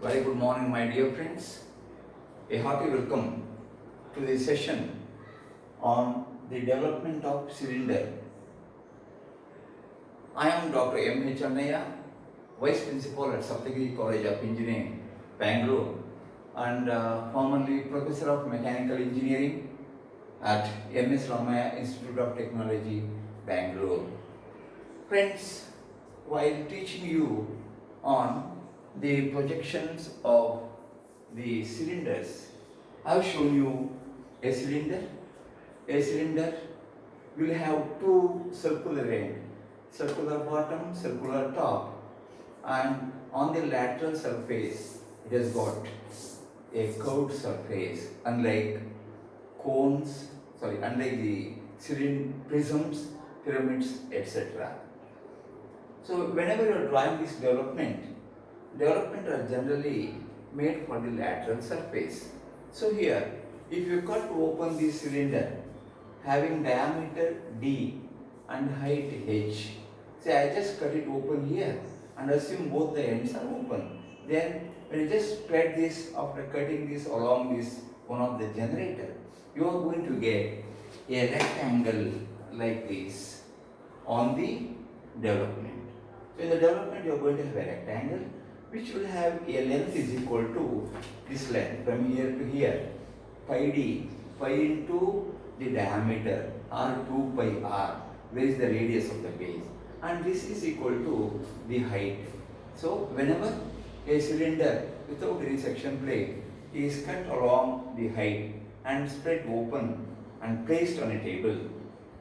Very good morning, my dear friends. A hearty welcome to the session on the development of cylinder. I am Dr. M. H. Annaya, Vice Principal at Saptagiri College of Engineering, Bangalore, and formerly Professor of Mechanical Engineering at M.S. Ramaya Institute of Technology, Bangalore. Friends, while teaching you on the projections of the cylinders, I have shown you a cylinder. A cylinder will have two circular ends, circular bottom, circular top, and on the lateral surface it has got a curved surface, unlike the prisms, pyramids, etc. So whenever you are drawing this development are generally made for the lateral surface. So here, if you cut open this cylinder having diameter D and height H, say I just cut it open here and assume both the ends are open. Then when you just spread this after cutting this along this one of the generator, you are going to get a rectangle like this on the development. So in the development you are going to have a rectangle which will have a length is equal to this length from here to here, pi d, pi into the diameter or 2 pi r, where is the radius of the base, and this is equal to the height. So whenever a cylinder without any section plate is cut along the height and spread open and placed on a table,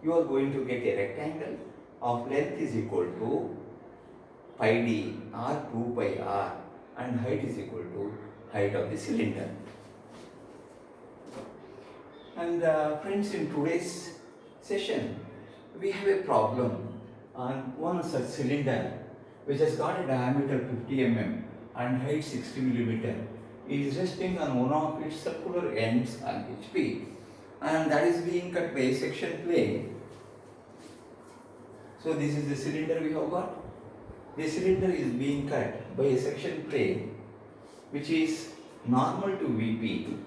you are going to get a rectangle of length is equal to pi d or 2 pi r, and height is equal to height of the cylinder. And friends, in today's session we have a problem on one such cylinder which has got a diameter 50 mm and height 60 mm, is resting on one of its circular ends on HP, and that is being cut by a section plane. So this is the cylinder we have got. The cylinder is being cut by a section plane which is normal to VP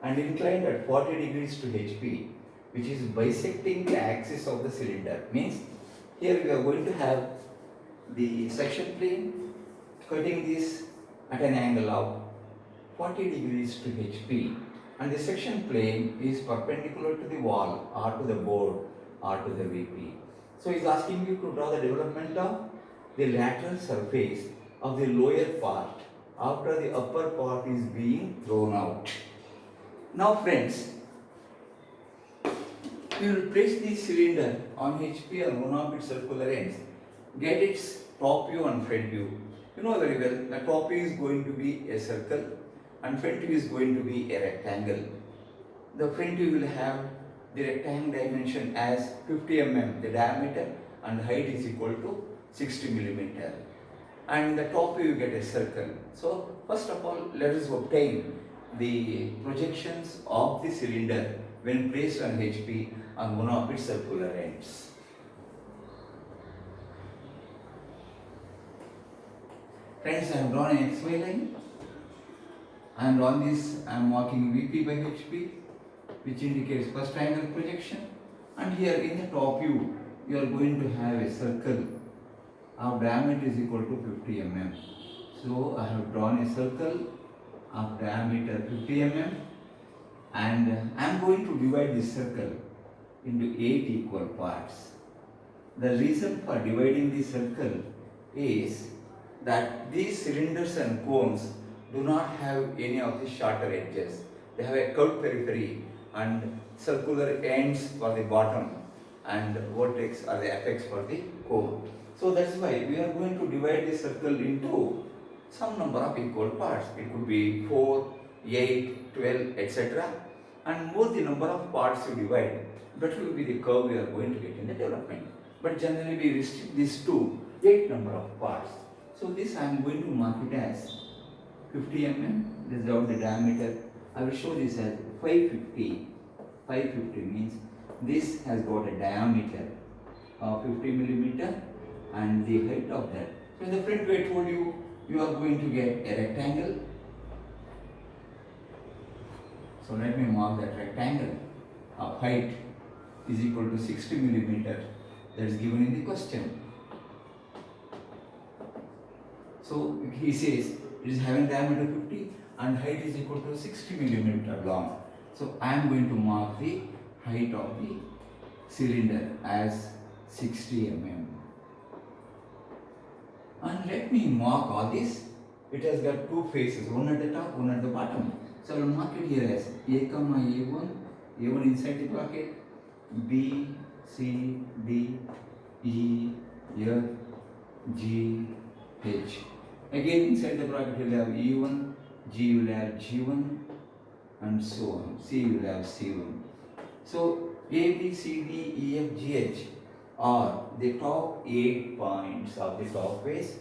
and inclined at 40 degrees to HP, which is bisecting the axis of the cylinder. Means here we are going to have the section plane cutting this at an angle of 40 degrees to HP, and the section plane is perpendicular to the wall or to the board or to the VP. So he is asking you to draw the development of the lateral surface of the lower part after the upper part is being thrown out. Now friends, we will place the cylinder on HP on one of its circular ends, get its top view and front view. You know very well, the top view is going to be a circle and front view is going to be a rectangle. The front view will have the rectangle dimension as 50 mm, the diameter, and height is equal to 60 mm, and the top view you get a circle. So first of all, let us obtain the projections of the cylinder when placed on HP on one of its circular ends. Friends, I have drawn an XY line, and on this I am marking VP by HP, which indicates first angle projection, and here in the top view you are going to have a circle of diameter is equal to 50 mm. So I have drawn a circle of diameter 50 mm, and I am going to divide this circle into 8 equal parts. The reason for dividing the circle is that these cylinders and cones do not have any of the shorter edges. They have a curved periphery and circular ends for the bottom and vertex or the apex for the cone. So that's why we are going to divide the circle into some number of equal parts. It could be 4, 8, 12, etc. And more the number of parts you divide, better will be the curve we are going to get in the development. But generally we restrict this to 8 number of parts. So this I am going to mark it as 50 mm. This is out the diameter. I will show this as 550. 550 means this has got a diameter of 50 mm and the height of that. So in the front view I told you you are going to get a rectangle. So let me mark that rectangle of height is equal to 60 millimeter. That is given in the question. So he says it is having diameter 50 and height is equal to 60 millimeter long. So I am going to mark the height of the cylinder as 60 mm. And let me mark all this. It has got two faces, one at the top, one at the bottom. So I will mark it here as A comma A1 inside the bracket, B, C, D, E, F, G, H. Again inside the bracket you will have E1, G you will have G1 and so on. C you will have C1. So A, B, C, D, E, F, G, H are the top 8 points of the top face,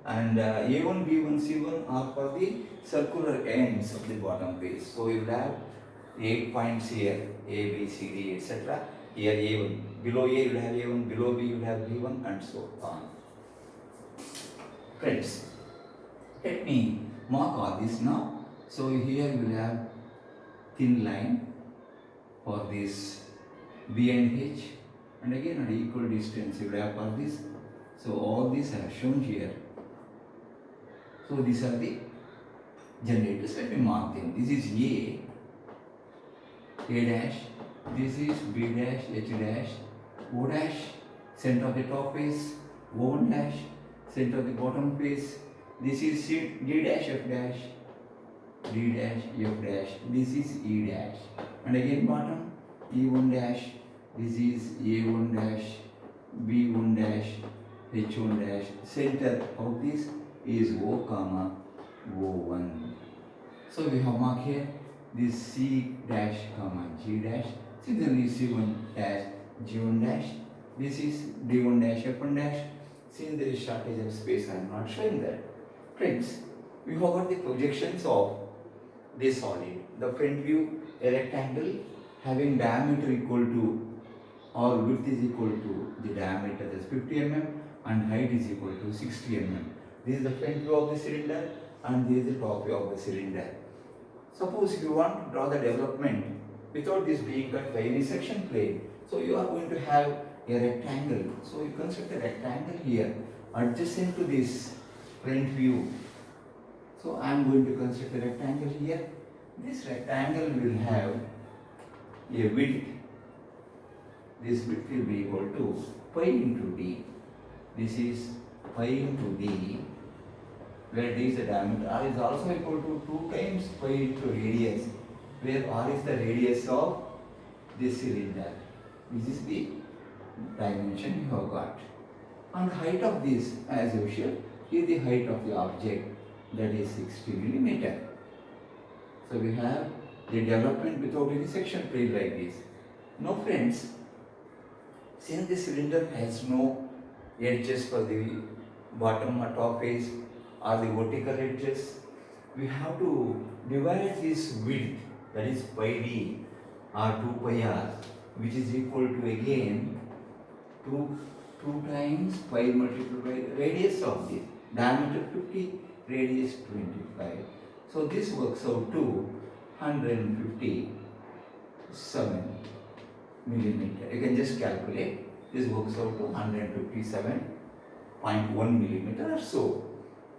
and A1, B1, C1 are for the circular ends of the bottom face. So you will have 8 points here, A, B, C, D, etc. Here A1, below A you will have A1, below B you will have B1 and so on. Friends, let me mark all this now. So here you will have thin line for this B and H, and again at equal distance you will have for this. So all these are shown here. So these are the generators. Let me mark them. This is A dash, this is B dash, H dash, O dash, center of the top face, O1 dash, center of the bottom face. This is C, D dash, F dash, D dash, F dash, this is E dash, and again bottom E1 dash, this is A1 dash, B1 dash, H1 dash, center of this is O comma O1. So we have marked here this C dash comma G dash, similarly C1 dash, G1 dash, this is D1 dash, F1 dash. Since there is shortage of space, I am not showing that. Friends, we have got the projections of this solid. The front view, a rectangle having diameter equal to or width is equal to the diameter, that is 50 mm, and height is equal to 60 mm. This is the front view of the cylinder and this is the top view of the cylinder. Suppose if you want to draw the development without this being cut by any section plane, so you are going to have a rectangle. So you construct a rectangle here adjacent to this front view. So I am going to construct a rectangle here. This rectangle will have a width. This width will be equal to pi into d. This is pi into d, where d is the diameter. R is also equal to 2 times pi into radius, where R is the radius of this cylinder. This is the dimension you have got. And height of this, as usual, is the height of the object, that is 60 millimeter. So we have the development without any section plane like this. Now friends, since the cylinder has no edges for the bottom or top face or the vertical edges, we have to divide this width, that is pi d or 2 pi r, which is equal to again 2 times pi multiplied by the radius of this, diameter 50, radius 25. So this works out to 157 millimeter. You can just calculate. This works out to 157.1 millimeter or so.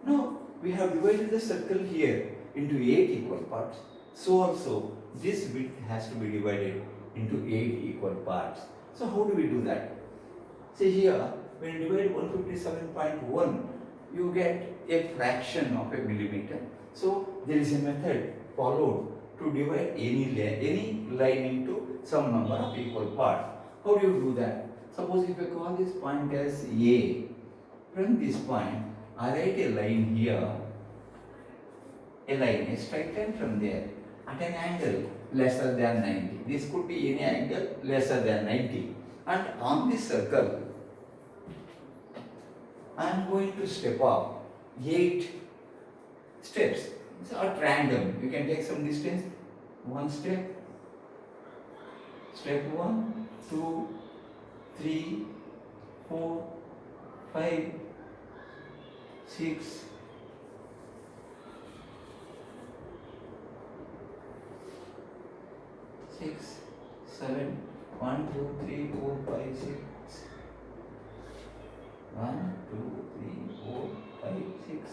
Now we have divided the circle here into 8 equal parts. So also this width has to be divided into 8 equal parts. So how do we do that? See here, when you divide 157.1, you get a fraction of a millimeter. So there is a method followed to divide any line into some number of equal parts. How do you do that? Suppose if I call this point as A, from this point I write a line here, a straight line from there at an angle lesser than 90. This could be any angle lesser than 90. And on this circle, I am going to step up 8 steps. It's at random. You can take some distance. One step, step 1, 2, 3, 4, 5, 6, 6, 7, 1, 2, 3, 4, 5, 6. 1, 2, 3, 4, 5, 6,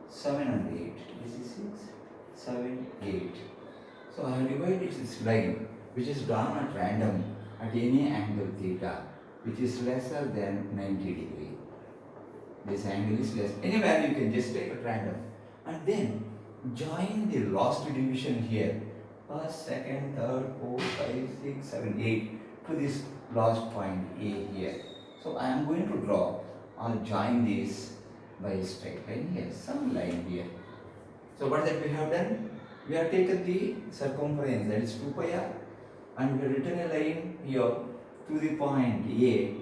7 and 8. This is 6, 7, 8. So I have divided this line which is drawn at random at any angle theta which is lesser than 90 degree. This angle is less. Any value you can just take at random. And then join the last division here. First, second, third, 4, 5, 6, 7, 8 to this last point A here. So I am going to draw or join this by a straight line here, some line here. So what that we have done? We have taken the circumference, that is 2 pi r, and we have written a line here to the point A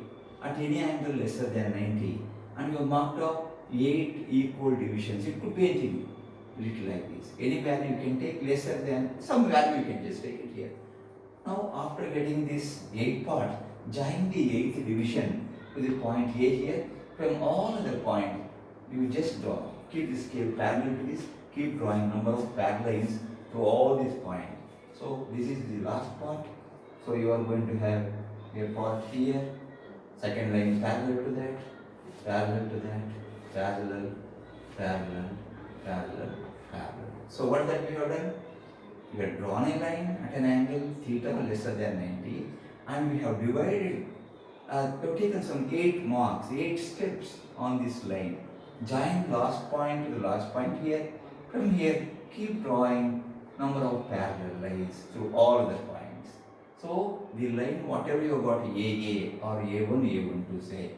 at any angle lesser than 90, and we have marked off 8 equal divisions. It could be anything, little like this. Any value you can take lesser than some value, you can just take it here. Now after getting this 8 part, join the 8th division to the point A here. From all other points, you just draw. Keep the scale parallel to this. Keep drawing number of parallel lines to all these points. So this is the last part. So you are going to have a part here. Second line parallel to that, parallel to that, parallel, parallel, parallel, parallel. So what that we have done? We have drawn a line at an angle theta lesser than 90, and we have divided. We have taken some 8 marks, 8 steps on this line. Join last point to the last point here. From here, keep drawing number of parallel lines through all the points. So the line, whatever you got AA or A1, A1 to say,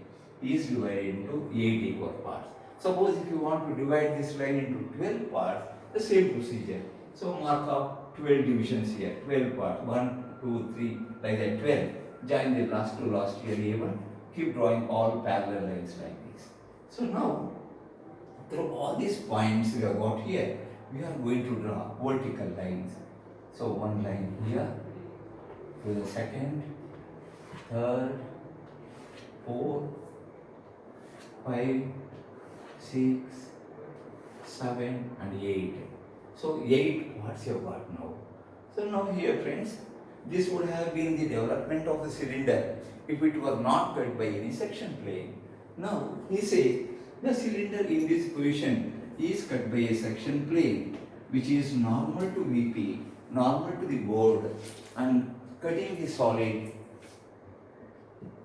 is divided into 8 equal parts. Suppose if you want to divide this line into 12 parts, the same procedure. So mark up 12 divisions here, 12 parts, 1, 2, 3, like that, 12. Join the last to last here A1, keep drawing all parallel lines like this. So now, through all these points we have got here, we are going to draw vertical lines. So one line here, to the second, third, 4, 5, 6, 7 and 8. So 8 parts you have got now. So now here friends, this would have been the development of the cylinder if it were not cut by any section plane. Now he says the cylinder in this position is cut by a section plane which is normal to VP, normal to the board, and cutting the solid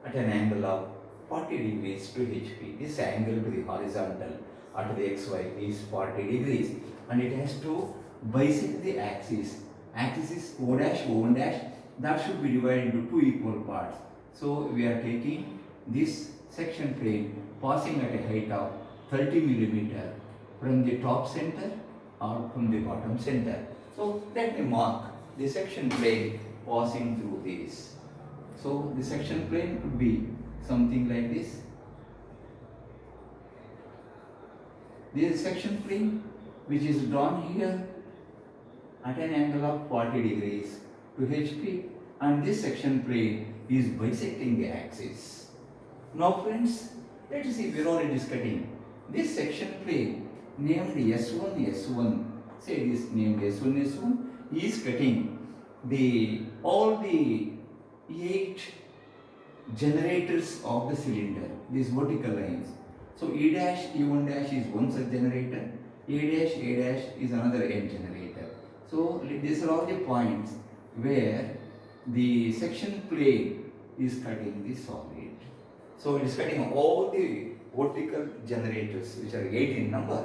at an angle of 40 degrees to HP. This angle to the horizontal or to the XY is 40 degrees, and it has to bisect the axis. Axis is O dash, O1 dash, that should be divided into 2 equal parts. So we are taking this section plane passing at a height of 30 millimeter from the top center or from the bottom center. So let me mark the section plane passing through this. So the section plane could be something like this. This is section plane which is drawn here at an angle of 40 degrees to HP, and this section plane is bisecting the axis. Now friends, let us see, we are already discussing this section plane named S1, S1, say this named S1, S1, is cutting all the 8 generators of the cylinder, these vertical lines. So E dash, E1 dash is one such generator, A dash is another end generator. So these are all the points where the section plane is cutting the solid. So it is cutting all the vertical generators which are 8 in number.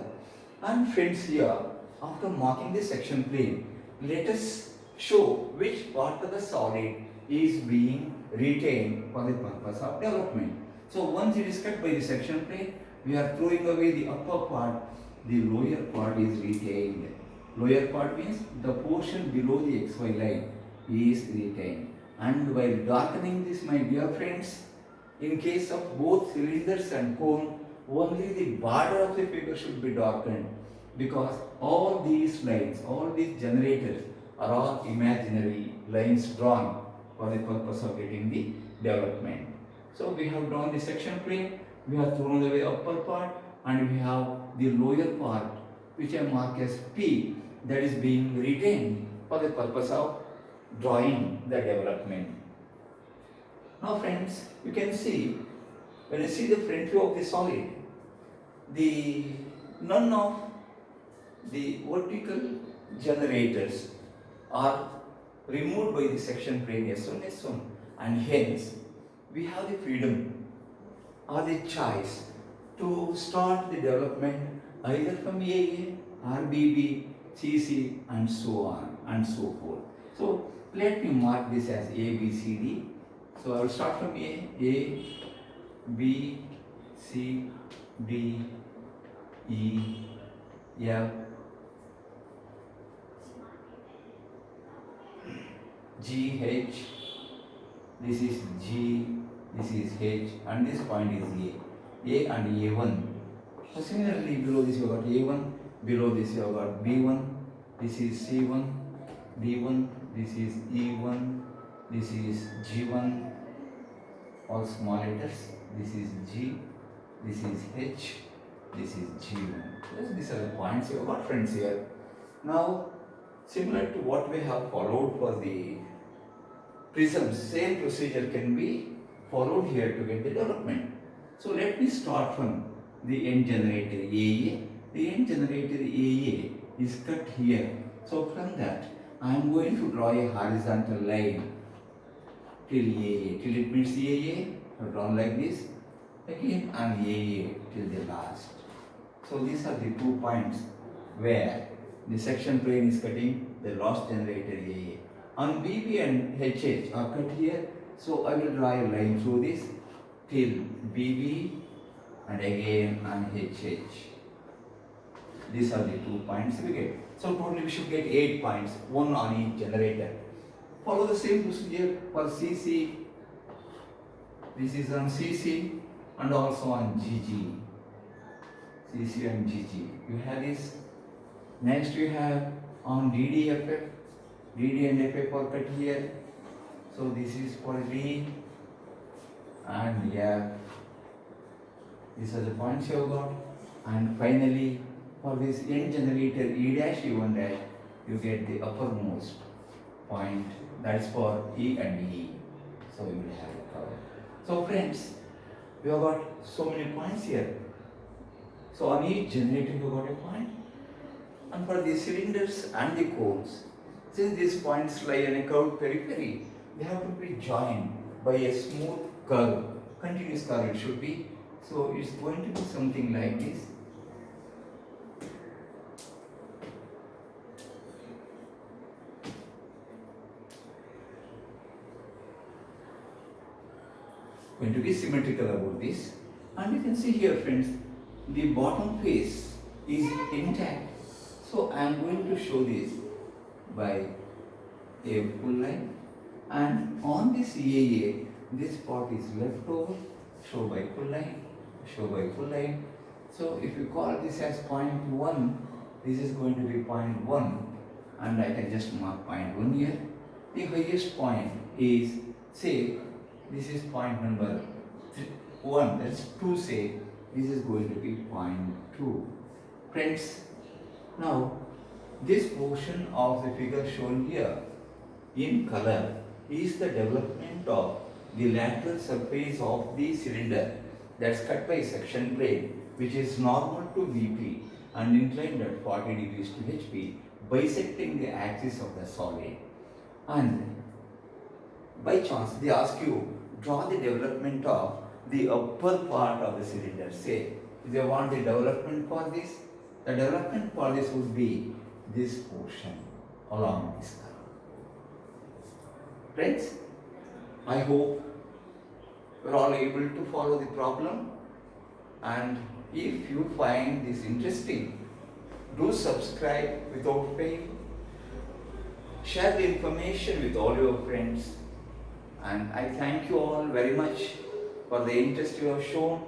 And friends, here after marking the section plane, let us show which part of the solid is being retained for the purpose of development. So once it is cut by the section plane, we are throwing away the upper part, the lower part is retained. Lower part means the portion below the XY line is retained. And while darkening this, my dear friends, in case of both cylinders and cone, only the border of the figure should be darkened, because all these lines, all these generators are all imaginary lines drawn for the purpose of getting the development. So we have drawn the section plane, we have thrown away upper part, and we have the lower part which I mark as P, that is being retained for the purpose of drawing the development. Now friends, you can see, when you see the front view of the solid, the none of the vertical generators are removed by the section plane S1, S1, and hence we have the freedom or the choice to start the development either from AA, RBB, CC, and so on and so forth. So let me mark this as A, B, C, D. So I will start from A, B, C, D, E, F, G, H. This is G, this is H, and this point is A and A1. So similarly, below this you have got A1, below this you have got B1, this is C1, D1, this is E1, this is G1, all small letters, this is G, this is H, this is G1. Yes, these are the points you have got, friends, here. Now, similar to what we have followed for the prisms, same procedure can be followed here to get the development. So let me start from the end generator AA. The end generator AA is cut here. So from that, I am going to draw a horizontal line till AA, till it meets AA, drawn like this, again and AA till the last. So these are the 2 points where the section plane is cutting the last generator AA. On BB and HH are cut here, so I will draw a line through this till BB and again on HH. These are the 2 points we get. So totally we should get 8 points, 1 on each generator. Follow the same procedure for CC. This is on CC and also on GG. CC and GG. You have this. Next you have on DDFF. DD and FF are cut here. So this is for D and F. These are the points you have got. And finally, for this end generator E dash E1 dash, you get the uppermost point. That's for E and E. So we will have it covered. So friends, we have got so many points here. So on each generator you got a point. And for the cylinders and the cones, since these points lie on a curved periphery, they have to be joined by a smooth curve, continuous curve it should be. So it's going to be something like this. Going to be symmetrical about this. And you can see here, friends, the bottom face is intact. So I am going to show this by a full line, and on this AA, this part is left over, show by full line, show by full line. So if you call this as point 1, this is going to be point 1, and I can just mark point 1 here. The highest point is, say, this is point number 1, that's 2, say, this is going to be point 2. Friends, now this portion of the figure shown here in color is the development of the lateral surface of the cylinder that's cut by section plane, which is normal to VP and inclined at 40 degrees to HP, bisecting the axis of the solid. And by chance they ask you, draw the development of the upper part of the cylinder. Say, if they want the development for this, the development for this would be this portion along this curve. Friends, I hope you are all able to follow the problem, and if you find this interesting, do subscribe without pay, share the information with all your friends, and I thank you all very much for the interest you have shown,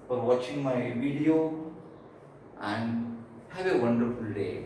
for watching my video, and have a wonderful day.